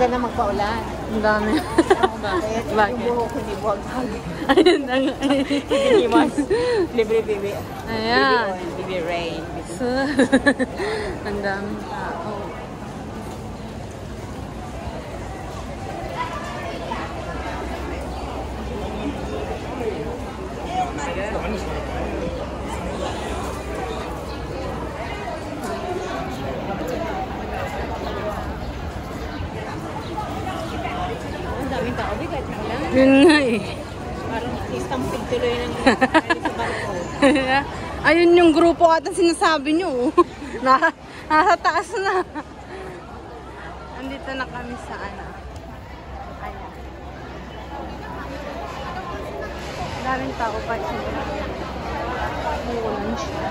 Huwag na magpaulan. Ang dami. Bakit? Bakit? Yung buhok ko hindi buwag-hag. Ayun na nga. Hinimas. Libre bibi. Ayan. Bibi rain. So, ang daming tao. Ang daming tao. Kahit wala. Yun nga eh. Parang istampig tuloy ng sa barko. Ayun yung grupo ata sinasabi nyo. Nasa taas na. Andito na kami sa ano. Ayan. Daming tao pa siya. Umuulan siya.